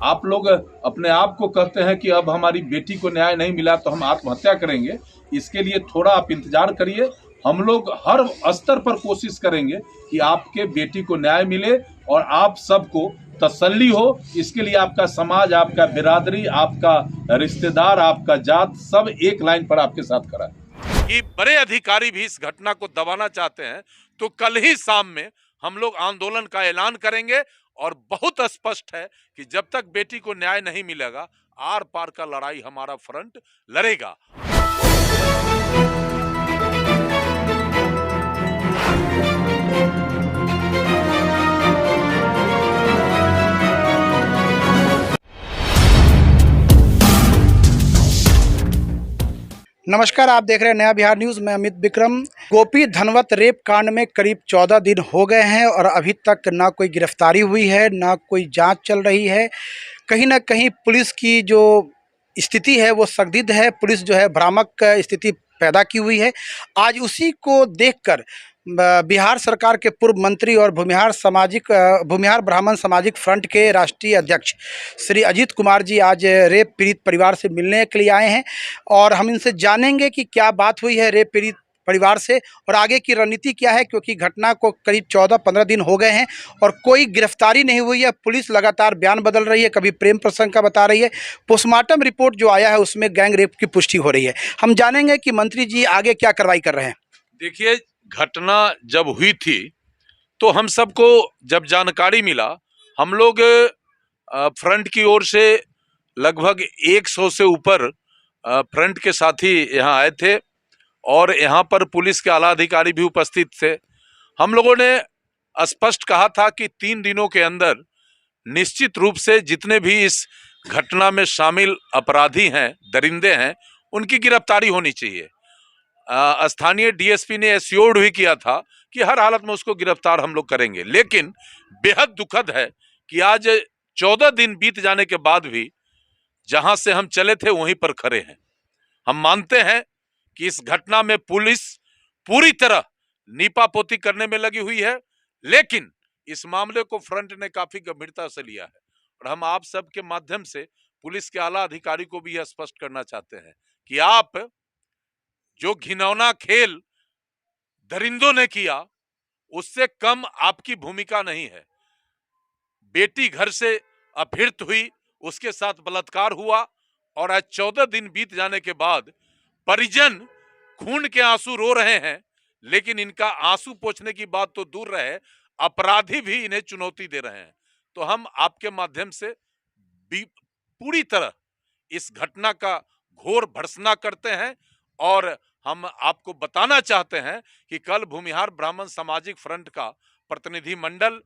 आप लोग अपने आप को कहते हैं कि अब हमारी बेटी को न्याय नहीं मिला तो हम आत्महत्या करेंगे। इसके लिए थोड़ा आप इंतजार करिए। हम लोग हर स्तर पर कोशिश करेंगे कि आपके बेटी को न्याय मिले और आप सबको तसल्ली हो। इसके लिए आपका समाज, आपका बिरादरी, आपका रिश्तेदार, आपका जात सब एक लाइन पर आपके साथ खड़ा है। कि बड़े अधिकारी भी इस घटना को दबाना चाहते हैं तो कल ही शाम में हम लोग आंदोलन का ऐलान करेंगे और बहुत स्पष्ट है कि जब तक बेटी को न्याय नहीं मिलेगा आर पार का लड़ाई हमारा फ्रंट लड़ेगा। नमस्कार, आप देख रहे हैं नया बिहार न्यूज़ में अमित विक्रम। गोपी धनवत रेप कांड में करीब 14 दिन हो गए हैं और अभी तक ना कोई गिरफ्तारी हुई है, ना कोई जांच चल रही है। कहीं ना कहीं पुलिस की जो स्थिति है वो संदिग्ध है। पुलिस जो है भ्रामक स्थिति पैदा की हुई है। आज उसी को देखकर बिहार सरकार के पूर्व मंत्री और भूमिहार ब्राह्मण सामाजिक फ्रंट के राष्ट्रीय अध्यक्ष श्री अजीत कुमार जी आज रेप पीड़ित परिवार से मिलने के लिए आए हैं और हम इनसे जानेंगे कि क्या बात हुई है रेप पीड़ित परिवार से और आगे की रणनीति क्या है, क्योंकि घटना को करीब 14-15 दिन हो गए हैं और कोई गिरफ्तारी नहीं हुई है। पुलिस लगातार बयान बदल रही है, कभी प्रेम प्रसंग का बता रही है। पोस्टमार्टम रिपोर्ट जो आया है उसमें गैंग रेप की पुष्टि हो रही है। हम जानेंगे कि मंत्री जी आगे क्या कार्रवाई कर रहे हैं। देखिए, घटना जब हुई थी तो हम सबको जब जानकारी मिला, हम लोग फ्रंट की ओर से लगभग 100 से ऊपर फ्रंट के साथी यहाँ आए थे और यहाँ पर पुलिस के आला अधिकारी भी उपस्थित थे। हम लोगों ने स्पष्ट कहा था कि 3 दिनों के अंदर निश्चित रूप से जितने भी इस घटना में शामिल अपराधी हैं, दरिंदे हैं, उनकी गिरफ्तारी होनी चाहिए। स्थानीय डीएसपी ने एश्योर्ड भी किया था कि हर हालत में उसको गिरफ्तार हम लोग करेंगे। लेकिन बेहद दुखद है कि आज 14 दिन बीत जाने के बाद भी जहां से हम चले थे वहीं पर खड़े हैं। हम मानते हैं कि इस घटना में पुलिस पूरी तरह नीपापोती करने में लगी हुई है, लेकिन इस मामले को फ्रंट ने काफी गंभीरता से लिया है और हम आप सबके माध्यम से पुलिस के आला अधिकारी को भी यह स्पष्ट करना चाहते हैं कि आप जो घिनौना खेल दरिंदों ने किया उससे कम आपकी भूमिका नहीं है। बेटी घर से अपहृत हुई, उसके साथ बलात्कार हुआ और आज 14 दिन बीत जाने के बाद परिजन खून के आंसू रो रहे हैं, लेकिन इनका आंसू पोंछने की बात तो दूर रहे, अपराधी भी इन्हें चुनौती दे रहे हैं। तो हम आपके माध्यम से पूरी तरह इस घटना का घोर भर्त्सना करते हैं और हम आपको बताना चाहते हैं कि कल भूमिहार ब्राह्मण सामाजिक फ्रंट का प्रतिनिधि मंडल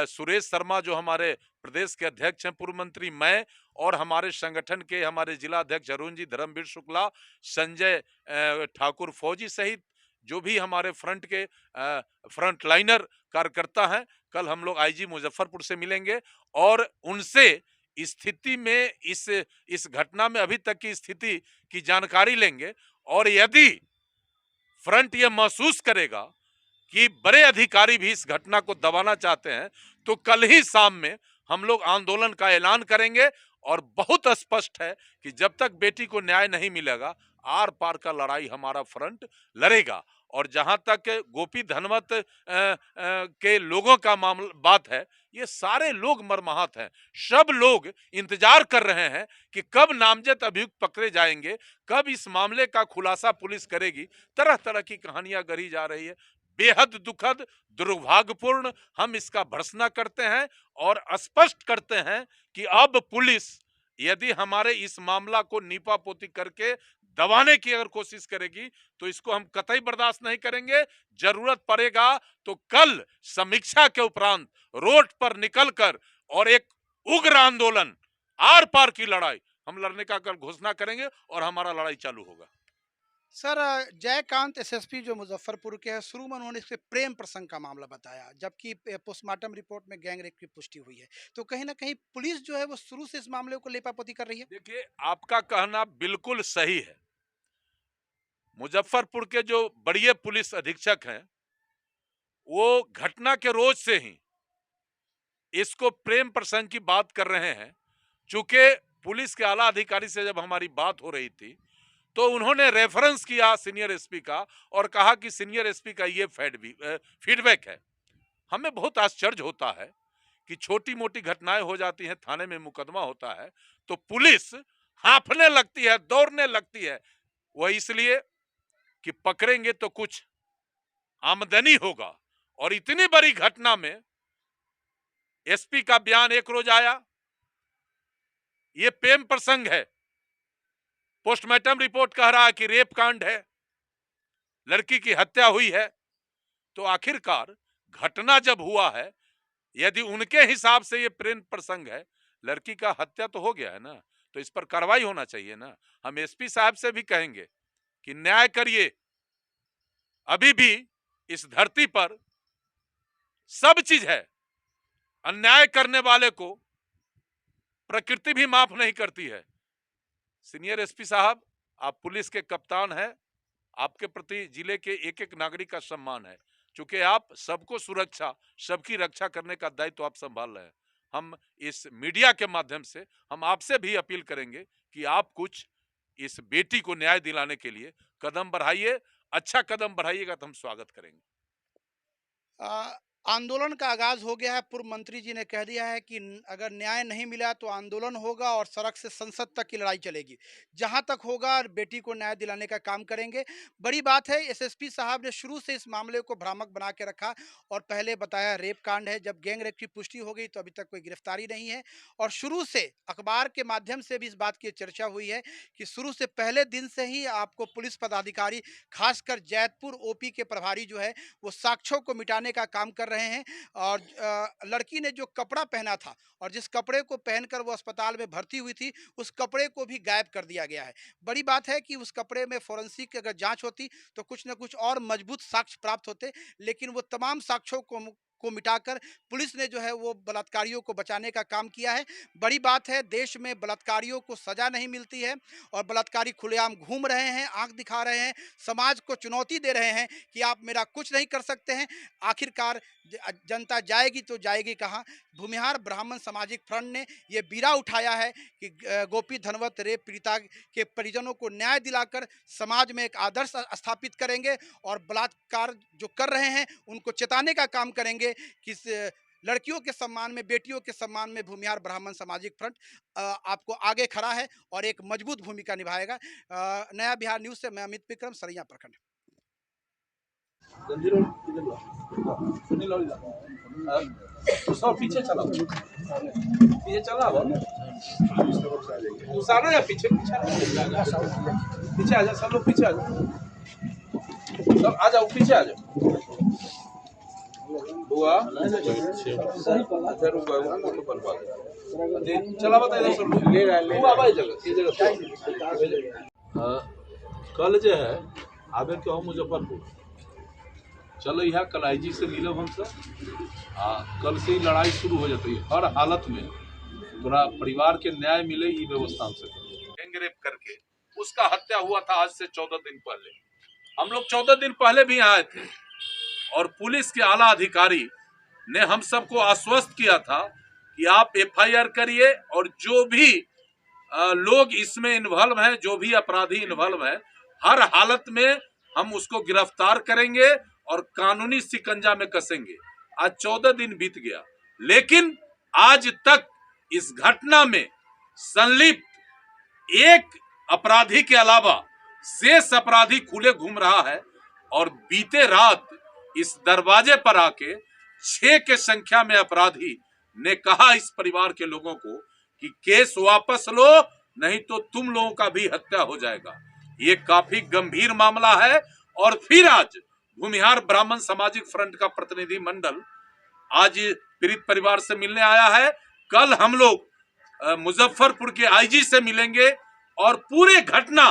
सुरेश शर्मा जो हमारे प्रदेश के अध्यक्ष हैं, पूर्व मंत्री, मैं और हमारे संगठन के हमारे जिला अध्यक्ष अरुण जी, धर्मवीर शुक्ला, संजय ठाकुर फौजी सहित जो भी हमारे फ्रंट के फ्रंट लाइनर कार्यकर्ता हैं, कल हम लोग आईजी मुजफ्फरपुर से मिलेंगे और उनसे स्थिति में इस घटना में अभी तक की स्थिति की जानकारी लेंगे और यदि फ्रंट यह महसूस करेगा कि बड़े अधिकारी भी इस घटना को दबाना चाहते हैं तो कल ही शाम में हम लोग आंदोलन का ऐलान करेंगे और बहुत स्पष्ट है कि जब तक बेटी को न्याय नहीं मिलेगा आर पार का लड़ाई हमारा फ्रंट लड़ेगा। और जहां तक गोपी धनवत के लोगों का बात है, ये सारे लोग मर्माहत हैं। सब लोग इंतजार कर रहे हैं कि कब नामजद अभियुक्त पकड़े जाएंगे, कब इस मामले का खुलासा पुलिस करेगी। तरह तरह की कहानियां गढ़ी जा रही है। बेहद दुखद, दुर्भाग्यपूर्ण हम इसका भर्त्सना करते हैं और स्पष्ट करते हैं कि अब पुलिस यदि हमारे इस मामला को नीपापोती करके दबाने की अगर कोशिश करेगी तो इसको हम कतई बर्दाश्त नहीं करेंगे। जरूरत पड़ेगा तो कल समीक्षा के उपरांत रोड पर निकलकर और एक उग्र आंदोलन, आर पार की लड़ाई हम लड़ने का कल घोषणा करेंगे और हमारा लड़ाई चालू होगा। सर, जयकांत एसएसपी जो मुजफ्फरपुर के हैं, शुरू में उन्होंने इसके प्रेम प्रसंग का मामला बताया, जबकि पोस्टमार्टम रिपोर्ट में गैंग रेप की पुष्टि हुई है। तो कहीं ना कहीं पुलिस जो है वो शुरू से इस मामले को लेपापोती कर रही है। देखिए, आपका कहना बिल्कुल सही है। मुजफ्फरपुर के जो बड़े पुलिस अधीक्षक हैं वो घटना के रोज से ही इसको प्रेम प्रसंग की बात कर रहे हैं चूंकि पुलिस के आला अधिकारी से जब हमारी बात हो रही थी तो उन्होंने रेफरेंस किया सीनियर एसपी का और कहा कि सीनियर एसपी का ये फीडबैक है। हमें बहुत आश्चर्य होता है कि छोटी मोटी घटनाएं हो जाती हैं, थाने में मुकदमा होता है तो पुलिस हांफने लगती है, दौड़ने लगती है। वह इसलिए कि पकड़ेंगे तो कुछ आमदनी होगा। और इतनी बड़ी घटना में एसपी का बयान एक रोज आया, यह प्रेम प्रसंग है, पोस्टमार्टम रिपोर्ट कह रहा है कि रेप कांड है, लड़की की हत्या हुई है। तो आखिरकार घटना जब हुआ है, यदि उनके हिसाब से ये प्रेम प्रसंग है, लड़की का हत्या तो हो गया है ना, तो इस पर कार्रवाई होना चाहिए ना। हम एसपी साहब से भी कहेंगे कि न्याय करिए। अभी भी इस धरती पर सब चीज है, अन्याय करने वाले को प्रकृति भी माफ नहीं करती है। सीनियर एसपी साहब, आप पुलिस के कप्तान हैं, आपके प्रति जिले के एक एक नागरिक का सम्मान है। चूंकि आप सबको सुरक्षा, सबकी रक्षा करने का दायित्व आप संभाल रहे हैं। हम इस मीडिया के माध्यम से हम आपसे भी अपील करेंगे कि आप कुछ इस बेटी को न्याय दिलाने के लिए कदम बढ़ाइए। अच्छा कदम बढ़ाइएगा तो हम स्वागत करेंगे। आंदोलन का आगाज हो गया है। पूर्व मंत्री जी ने कह दिया है कि अगर न्याय नहीं मिला तो आंदोलन होगा और सड़क से संसद तक की लड़ाई चलेगी। जहां तक होगा बेटी को न्याय दिलाने का काम करेंगे। बड़ी बात है, एसएसपी साहब ने शुरू से इस मामले को भ्रामक बना के रखा और पहले बताया रेप कांड है। जब गैंग रेप की पुष्टि हो गई तो अभी तक कोई गिरफ्तारी नहीं है। और शुरू से अखबार के माध्यम से भी इस बात की चर्चा हुई है कि शुरू से पहले दिन से ही आपको पुलिस पदाधिकारी, खासकर जैतपुर ओपी के प्रभारी जो है वो साक्ष्यों को मिटाने का काम कर रहे हैं। और लड़की ने जो कपड़ा पहना था और जिस कपड़े को पहनकर वो अस्पताल में भर्ती हुई थी, उस कपड़े को भी गायब कर दिया गया है। बड़ी बात है कि उस कपड़े में फोरेंसिक अगर जांच होती तो कुछ न कुछ और मजबूत साक्ष्य प्राप्त होते, लेकिन वो तमाम साक्ष्यों को मिटाकर पुलिस ने जो है वो बलात्कारियों को बचाने का काम किया है। बड़ी बात है, देश में बलात्कारियों को सजा नहीं मिलती है और बलात्कारी खुलेआम घूम रहे हैं, आंख दिखा रहे हैं, समाज को चुनौती दे रहे हैं कि आप मेरा कुछ नहीं कर सकते हैं। आखिरकार जनता जाएगी तो जाएगी कहाँ। भूमिहार ब्राह्मण सामाजिक फ्रंट ने ये बीड़ा उठाया है कि गोपी धनवत रेप पीड़िता के परिजनों को न्याय दिलाकर समाज में एक आदर्श स्थापित करेंगे और बलात्कार जो कर रहे हैं उनको चेताने का काम करेंगे कि लड़कियों के सम्मान में, बेटियों के सम्मान में भूमिहार ब्राह्मण सामाजिक फ्रंट आपको आगे खड़ा है और एक मजबूत भूमिका निभाएगा। नया बिहार न्यूज़ से मैं अमित विक्रम, सरैया प्रखंड। सब पीछे चला, पीछे चला, सारा या पीछे पीछे आ जा, सब लोग पीछे आ जाओ, सब आ जाओ, पीछे आ जाओ। हुआ चला बता, इधर सब हुआ भाई, जगह कल जो है आबे के हम मुजफ्फरपुर चलो, यहाँ कल आईजी से मिलब हम सब। कल से ही लड़ाई शुरू हो जाती है। हर हालत में पूरा परिवार के न्याय मिले, ये व्यवस्था हमसे गैंग रेप करके उसका हत्या हुआ था आज से 14 दिन पहले। हम लोग 14 दिन पहले भी आए थे और पुलिस के आला अधिकारी ने हम सबको आश्वस्त किया था कि आप एफआईआर करिए और जो भी लोग इसमें इन्वॉल्व हैं, जो भी अपराधी इन्वॉल्व है, हर हालत में हम उसको गिरफ्तार करेंगे और कानूनी शिकंजा में कसेंगे। आज 14 दिन बीत गया, लेकिन आज तक इस घटना में संलिप्त एक अपराधी के अलावा शेष अपराधी खुले घूम रहा है। और बीते रात इस दरवाजे पर आके 6 के संख्या में अपराधी ने कहा इस परिवार के लोगों को कि केस वापस लो, नहीं तो तुम लोगों का भी हत्या हो जाएगा। ये काफी गंभीर मामला है। और फिर आज भूमिहार ब्राह्मण सामाजिक फ्रंट का प्रतिनिधि मंडल आज पीड़ित परिवार से मिलने आया है। कल हम लोग मुजफ्फरपुर के आईजी से मिलेंगे और पूरे घटना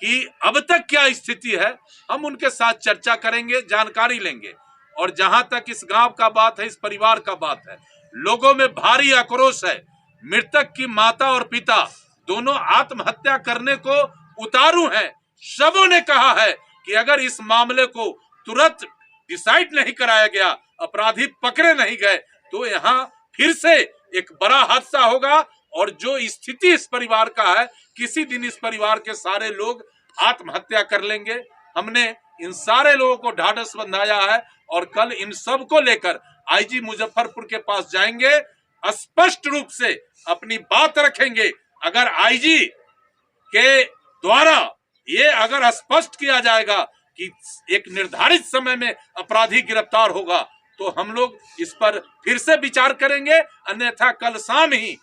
की अब तक क्या स्थिति है हम उनके साथ चर्चा करेंगे, जानकारी लेंगे। और जहां तक इस गांव का बात है, इस परिवार का बात है, लोगों में भारी आक्रोश है। मृतक की माता और पिता दोनों आत्महत्या करने को उतारू हैं। सबों ने कहा है कि अगर इस मामले को तुरंत डिसाइड नहीं कराया गया, अपराधी पकड़े नहीं गए, तो यहाँ फिर से एक बड़ा हादसा होगा और जो स्थिति इस परिवार का है, किसी दिन इस परिवार के सारे लोग आत्महत्या कर लेंगे। हमने इन सारे लोगों को ढाढ़स बंधाया है और कल इन सब को लेकर आईजी मुजफ्फरपुर के पास जाएंगे, स्पष्ट रूप से अपनी बात रखेंगे। अगर आईजी के द्वारा ये अगर स्पष्ट किया जाएगा कि एक निर्धारित समय में अपराधी गिरफ्तार होगा तो हम लोग इस पर फिर से विचार करेंगे, अन्यथा कल शाम ही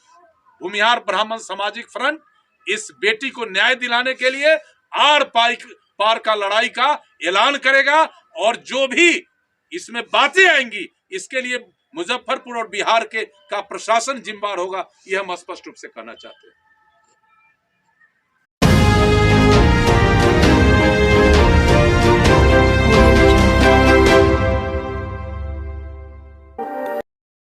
भूमिहार ब्राह्मण सामाजिक फ्रंट इस बेटी को न्याय दिलाने के लिए आर पार का लड़ाई का ऐलान करेगा। और जो भी इसमें बातें आएंगी इसके लिए मुजफ्फरपुर और बिहार का प्रशासन जिम्मेदार होगा, ये हम स्पष्ट रूप से कहना चाहते हैं।